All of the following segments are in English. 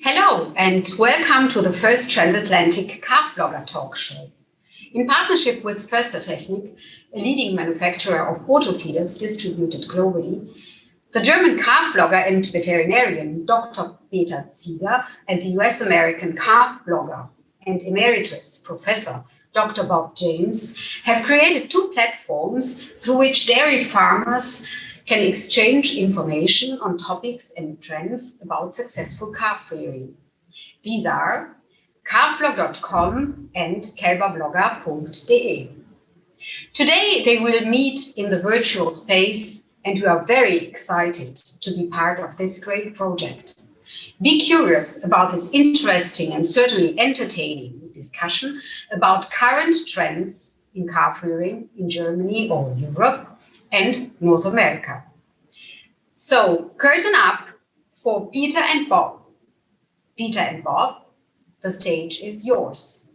Hello and welcome to the first Transatlantic Calfblogger talk show. In partnership with Förster-Technik, a leading manufacturer of auto feeders distributed globally, the German calf blogger and veterinarian Dr. Peter Zieger and the US-American calf blogger and emeritus professor Dr. Bob James have created two platforms through which dairy farmers can exchange information on topics and trends about successful calf rearing. These are calfblog.com and kälberblogger.de. Today they will meet in the virtual space and we are very excited to be part of this great project. Be curious about this interesting and certainly entertaining discussion about current trends in calf rearing in Germany or Europe and North America. So, curtain up for Peter and Bob. Peter and Bob, the stage is yours.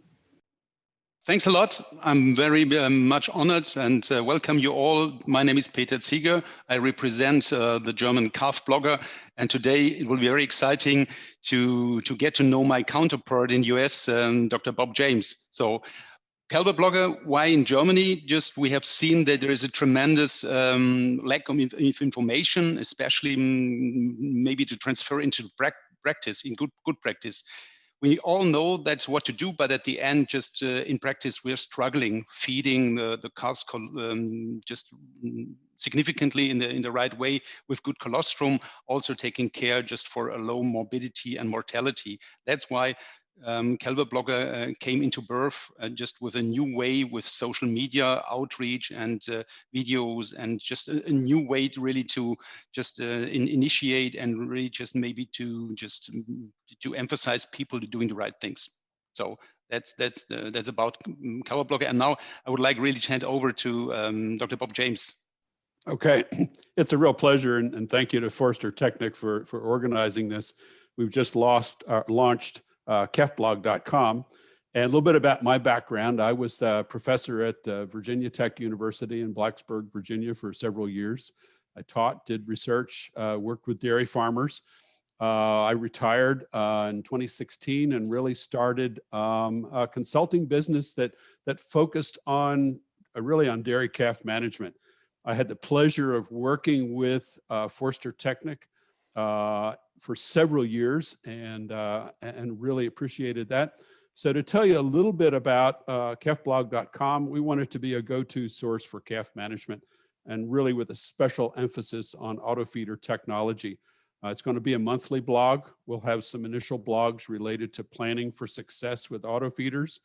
Thanks a lot. I'm very much honored and welcome you all. My name is Peter Zieger. I represent the German calf blogger, and today it will be very exciting to get to know my counterpart in US, Dr. Bob James. So, Calfblogger, why in Germany? Just we have seen that there is a tremendous lack of information, especially maybe to transfer into practice, in good practice. We all know that's what to do, but at the end, just in practice, we're struggling feeding the calves just significantly in the right way with good colostrum, also taking care just for a low morbidity and mortality. That's why Calfblogger came into birth just with a new way with social media outreach and videos, and just a new way to really to just initiate and really just maybe to emphasize people doing the right things. So that's about Calfblogger. And now I would like really to hand over to Dr. Bob James. Okay, it's a real pleasure, and thank you to Förster-Technik for organizing this. We've just launched calfblog.com. And a little bit about my background. I was a professor at Virginia Tech University in Blacksburg, Virginia for several years. I taught, did research, worked with dairy farmers. I retired in 2016 and really started a consulting business that focused on really on dairy calf management. I had the pleasure of working with Förster-Technik for several years and really appreciated that. So to tell you a little bit about calfblog.com, we want it to be a go-to source for calf management and really with a special emphasis on auto feeder technology. It's going to be a monthly blog. We'll have some initial blogs related to planning for success with auto feeders.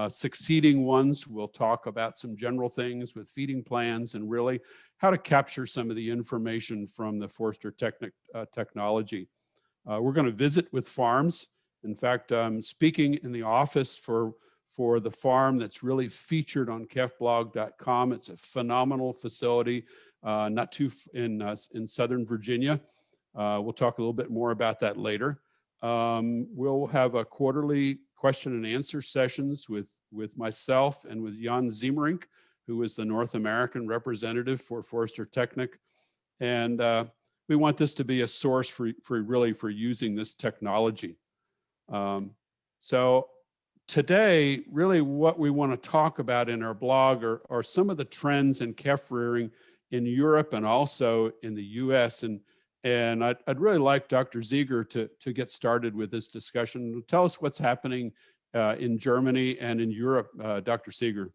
Succeeding ones, we'll talk about some general things with feeding plans and really how to capture some of the information from the Förster-Technik technology. We're going to visit with farms. In fact, I'm speaking in the office for the farm that's really featured on calfblog.com. It's a phenomenal facility, not too in Southern Virginia. We'll talk a little bit more about that later. We'll have a quarterly question and answer sessions with myself and with Jan Ziemer, who is the North American representative for Förster-Technik. And we want this to be a source for using this technology. So today, really what we want to talk about in our blog are some of the trends in calf rearing in Europe and also in the US. And I'd really like Dr. Zieger to get started with this discussion. Tell us what's happening in Germany and in Europe, Dr. Zieger.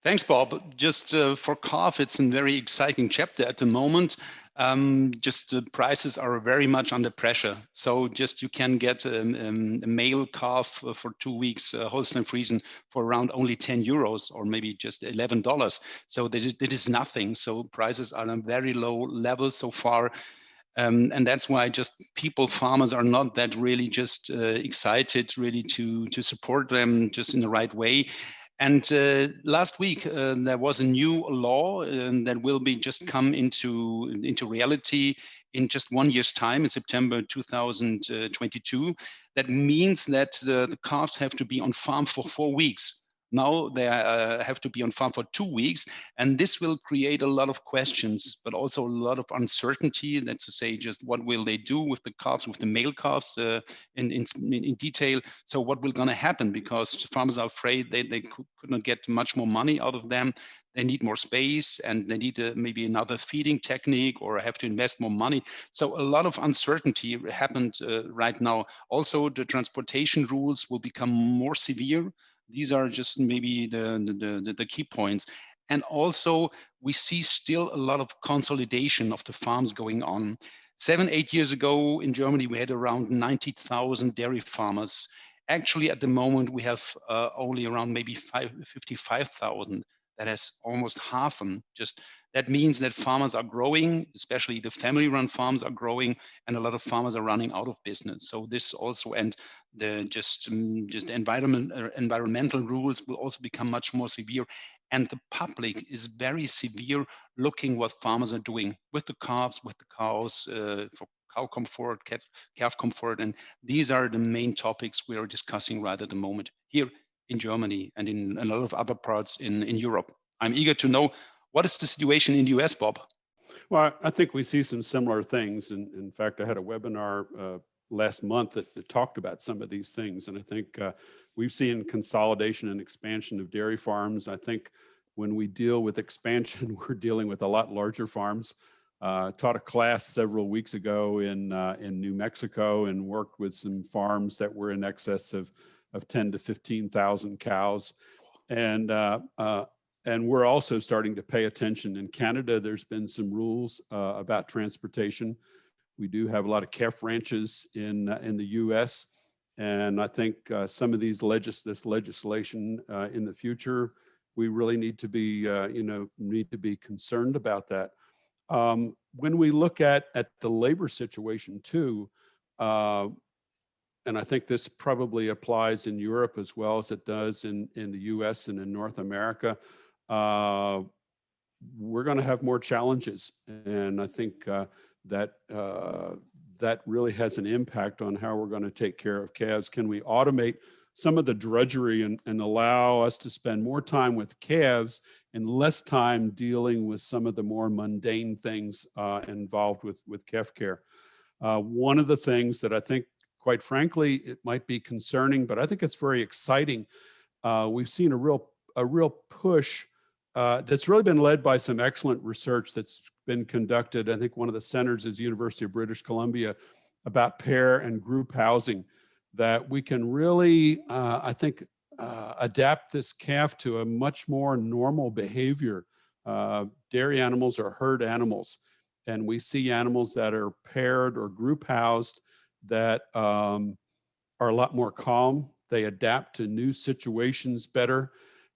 Thanks, Bob. Just for calf, it's a very exciting chapter at the moment. Just the prices are very much under pressure. So just you can get a male calf for 2 weeks Holstein Friesen for around only 10 euros or maybe just $11. So that is nothing. So prices are on a very low level so far. And that's why just farmers are not that really just excited really to support them just in the right way. And last week there was a new law that will be just come into reality in just 1 year's time in September 2022. That means that the calves have to be on farm for 4 weeks. Now they have to be on farm for 2 weeks, and this will create a lot of questions, but also a lot of uncertainty. That's to say, just what will they do with the calves, with the male calves in detail. So what will going to happen, because farmers are afraid they could not get much more money out of them. They need more space, and they need maybe another feeding technique, or have to invest more money. So a lot of uncertainty happened right now. Also, the transportation rules will become more severe. These are just maybe the key points. And also, we see still a lot of consolidation of the farms going on. 7-8 years ago in Germany, we had around 90,000 dairy farmers. Actually, at the moment, we have only around maybe 55,000. That has almost half them. Just that means that farmers are growing, especially the family-run farms are growing, and a lot of farmers are running out of business. So this also, and the just environmental rules will also become much more severe. And the public is very severe looking what farmers are doing with the calves, with the cows, for cow comfort, calf comfort. And these are the main topics we are discussing right at the moment here in Germany and in a lot of other parts in Europe. I'm eager to know, what is the situation in the US, Bob? Well, I think we see some similar things. And in fact, I had a webinar last month that talked about some of these things. And I think we've seen consolidation and expansion of dairy farms. I think when we deal with expansion, we're dealing with a lot larger farms. Taught a class several weeks ago in New Mexico and worked with some farms that were in excess of 10 to 15,000 cows. And we're also starting to pay attention. In Canada, there's been some rules about transportation. We do have a lot of calf ranches in the US. And I think some of these legislation in the future, we really need to be concerned about that. When we look at the labor situation too, and I think this probably applies in Europe as well as it does in the US and in North America, we're going to have more challenges. And I think that really has an impact on how we're going to take care of calves. Can we automate some of the drudgery and allow us to spend more time with calves and less time dealing with some of the more mundane things involved with calf care? One of the things that I think, quite frankly, it might be concerning, but I think it's very exciting. We've seen a real push that's really been led by some excellent research that's been conducted. I think one of the centers is University of British Columbia, about pair and group housing, that we can really, I think, adapt this calf to a much more normal behavior. Dairy animals are herd animals, and we see animals that are paired or group housed that are a lot more calm. They adapt to new situations better.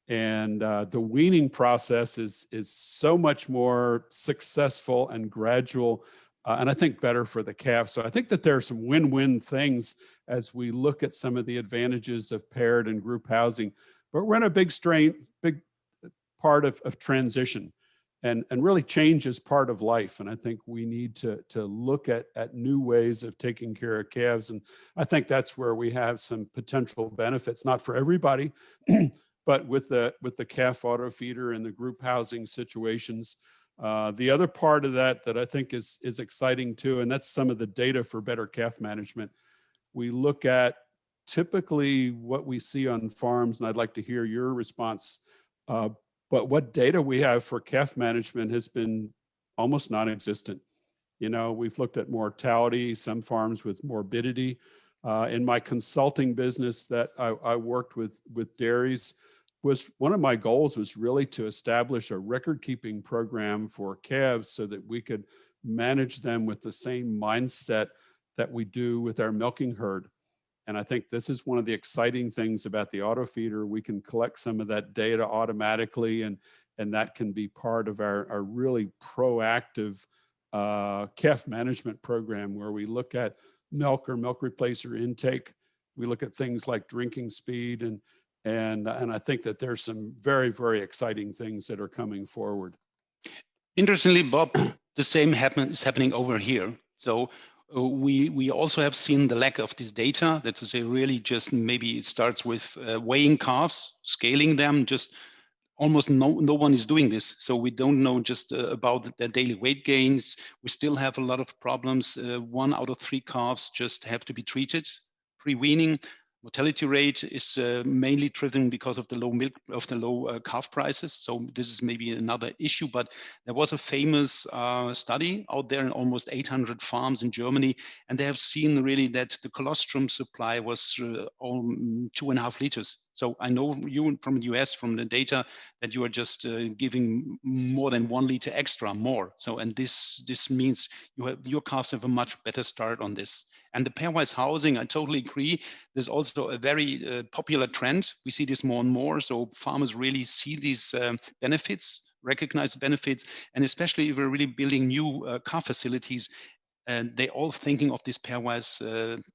And the weaning process is so much more successful and gradual, and I think better for the calf. So I think that there are some win-win things as we look at some of the advantages of paired and group housing. But we're in a big part of transition, and really change is part of life. And I think we need to look at new ways of taking care of calves. And I think that's where we have some potential benefits, not for everybody, but with the calf auto feeder and the group housing situations. The other part of that I think is exciting too, and that's some of the data for better calf management. We look at typically what we see on farms, and I'd like to hear your response, but what data we have for calf management has been almost non-existent. You know, we've looked at mortality, some farms with morbidity. In my consulting business that I worked with dairies, was one of my goals was really to establish a record-keeping program for calves so that we could manage them with the same mindset that we do with our milking herd. And I think this is one of the exciting things about the auto feeder. We can collect some of that data automatically, and that can be part of our really proactive calf management program, where we look at milk or milk replacer intake. We look at things like drinking speed, and I think that there's some very, very exciting things that are coming forward. Interestingly, Bob, the same is happening over here. So We also have seen the lack of this data. That's to say, really just maybe it starts with weighing calves, scaling them, just almost no one is doing this. So we don't know just about their daily weight gains. We still have a lot of problems. 1 out of 3 calves just have to be treated pre-weaning. Mortality rate is mainly driven because of the low calf prices. So this is maybe another issue, but there was a famous study out there in almost 800 farms in Germany, and they have seen really that the colostrum supply was 2.5 liters. So I know you from the US, from the data, that you are just giving more than 1 liter extra more. So, and this means your calves have a much better start on this. And the pairwise housing, I totally agree. There's also a very popular trend. We see this more and more. So farmers really see these benefits, recognize the benefits, and especially if we're really building new calf facilities, and they're all thinking of this pairwise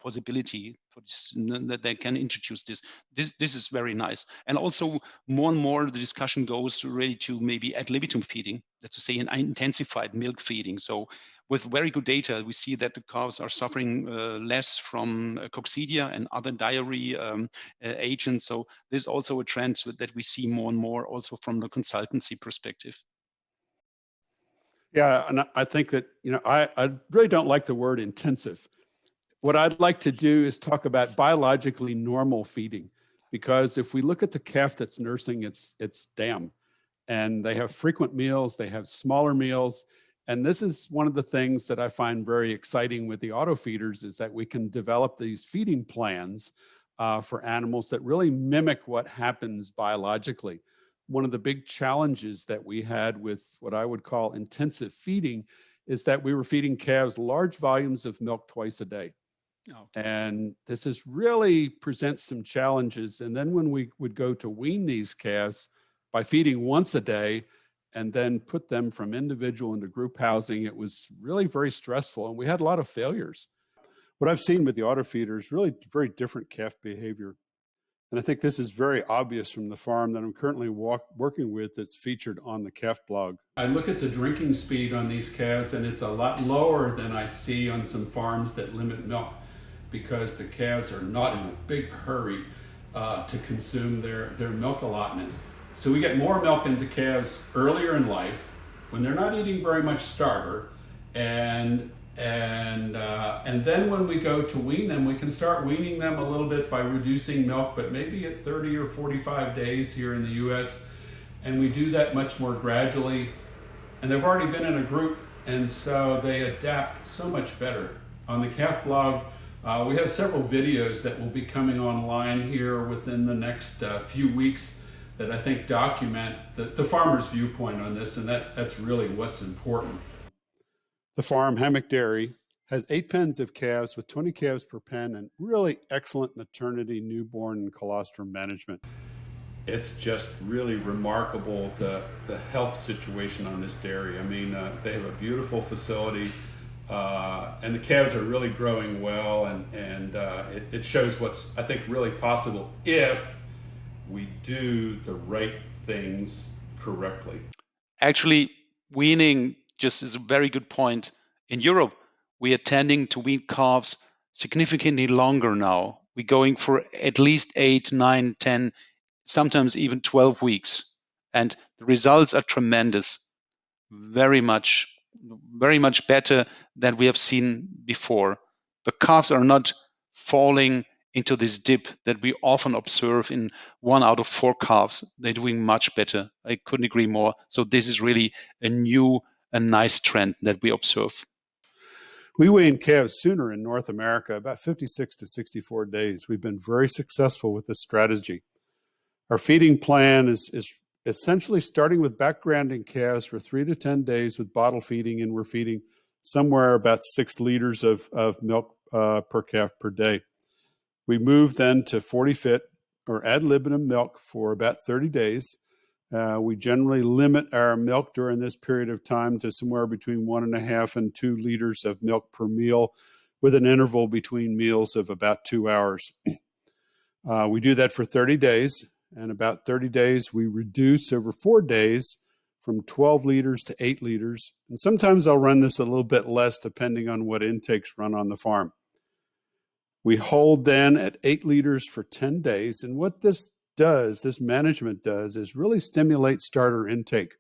possibility for this, that they can introduce this. This is very nice. And also more and more the discussion goes really to maybe ad libitum feeding, that's to say an intensified milk feeding. So with very good data, we see that the calves are suffering less from coccidia and other dairy agents. So this is also a trend that we see more and more also from the consultancy perspective. Yeah, and I think that, I really don't like the word intensive. What I'd like to do is talk about biologically normal feeding, because if we look at the calf that's nursing its dam, and they have frequent meals, they have smaller meals, and this is one of the things that I find very exciting with the auto feeders, is that we can develop these feeding plans for animals that really mimic what happens biologically. One of the big challenges that we had with what I would call intensive feeding is that we were feeding calves large volumes of milk twice a day. Okay. And this is really presents some challenges. And then when we would go to wean these calves by feeding once a day and then put them from individual into group housing, it was really very stressful. And we had a lot of failures. What I've seen with the auto feeders, really very different calf behavior. And I think this is very obvious from the farm that I'm currently working with that's featured on the calf blog. I look at the drinking speed on these calves, and it's a lot lower than I see on some farms that limit milk, because the calves are not in a big hurry to consume their milk allotment. So we get more milk into calves earlier in life when they're not eating very much starter, and then when we go to wean them, we can start weaning them a little bit by reducing milk, but maybe at 30 or 45 days here in the US. And we do that much more gradually. And they've already been in a group, and so they adapt so much better. On the calf blog, we have several videos that will be coming online here within the next few weeks that I think document the farmer's viewpoint on this, and that's really what's important. The farm, Hammock Dairy, has 8 pens of calves with 20 calves per pen and really excellent maternity, newborn, and colostrum management. It's just really remarkable, the health situation on this dairy. I mean, they have a beautiful facility, and the calves are really growing well, and it shows what's, I think, really possible if we do the right things correctly. Actually, weaning just is a very good point. In Europe, we are tending to wean calves significantly longer now. We're going for at least 8, 9, 10, sometimes even 12 weeks. And the results are tremendous. Very much better than we have seen before. The calves are not falling into this dip that we often observe in 1 out of 4 calves. They're doing much better. I couldn't agree more. So this is really a nice trend that we observe. We wean calves sooner in North America, about 56 to 64 days. We've been very successful with this strategy. Our feeding plan is essentially starting with backgrounding calves for 3 to 10 days with bottle feeding, and we're feeding somewhere about 6 liters of milk per calf per day. We move then to 40 fit or ad libitum milk for about 30 days. We generally limit our milk during this period of time to somewhere between 1.5 and 2 liters of milk per meal, with an interval between meals of about 2 hours. We do that for 30 days, and about 30 days we reduce over 4 days from 12 liters to 8 liters. And sometimes I'll run this a little bit less depending on what intakes run on the farm. We hold then at 8 liters for 10 days. And what this management does, is really stimulate starter intake.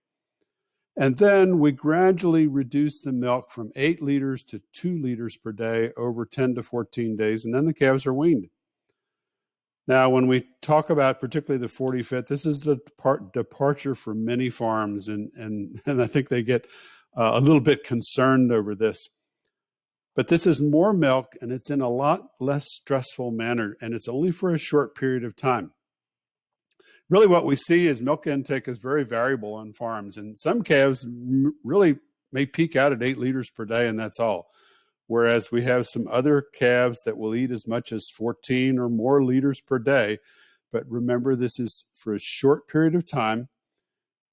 And then we gradually reduce the milk from 8 liters to 2 liters per day over 10 to 14 days. And then the calves are weaned. Now, when we talk about particularly the 40-fit, this is the departure for many farms. And I think they get a little bit concerned over this. But this is more milk, and it's in a lot less stressful manner, and it's only for a short period of time. Really what we see is milk intake is very variable on farms, and some calves really may peak out at 8 liters per day, and that's all. Whereas we have some other calves that will eat as much as 14 or more liters per day. But remember, this is for a short period of time,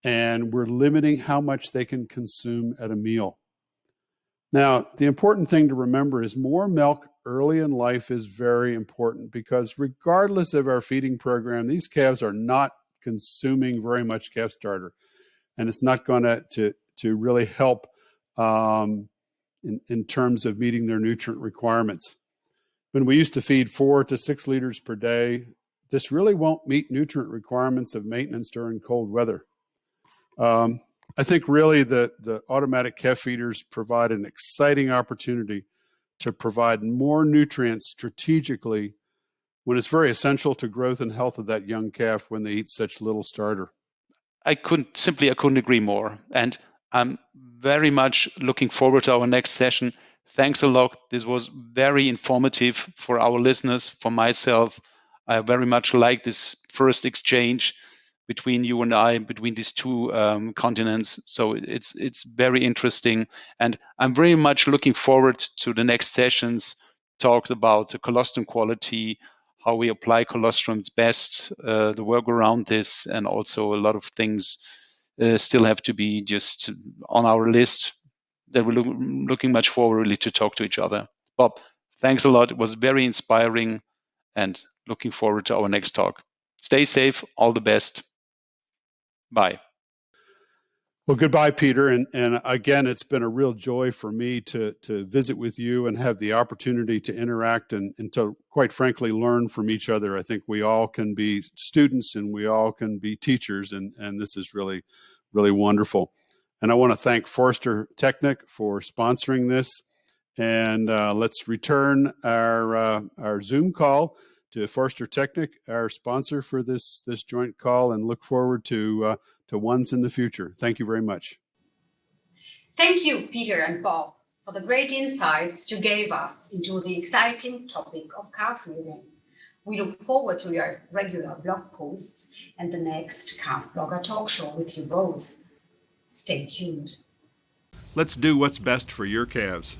and we're limiting how much they can consume at a meal. Now, the important thing to remember is more milk early in life is very important, because regardless of our feeding program, these calves are not consuming very much calf starter, and it's not going to really help in terms of meeting their nutrient requirements. When we used to feed 4 to 6 liters per day, this really won't meet nutrient requirements of maintenance during cold weather. I think really the automatic calf feeders provide an exciting opportunity to provide more nutrients strategically when it's very essential to growth and health of that young calf when they eat such little starter. I couldn't agree more. And I'm very much looking forward to our next session. Thanks a lot. This was very informative for our listeners, for myself. I very much like this first exchange between you and I, between these two continents. So it's very interesting. And I'm very much looking forward to the next sessions, talked about the colostrum quality, how we apply colostrums best, the work around this, and also a lot of things still have to be just on our list that we're looking much forward really to talk to each other. Bob, thanks a lot. It was very inspiring, and looking forward to our next talk. Stay safe. All the best. Bye. Well, goodbye, Peter. And again, it's been a real joy for me to visit with you and have the opportunity to interact and to, quite frankly, learn from each other. I think we all can be students and we all can be teachers, and this is really, really wonderful. And I want to thank Förster-Technik for sponsoring this. And let's return our Zoom call to Förster-Technik, our sponsor for this joint call, and look forward to ones in the future. Thank you very much. Thank you, Peter and Bob, for the great insights you gave us into the exciting topic of calf rearing. We look forward to your regular blog posts and the next Calf Blogger talk show with you both. Stay tuned. Let's do what's best for your calves.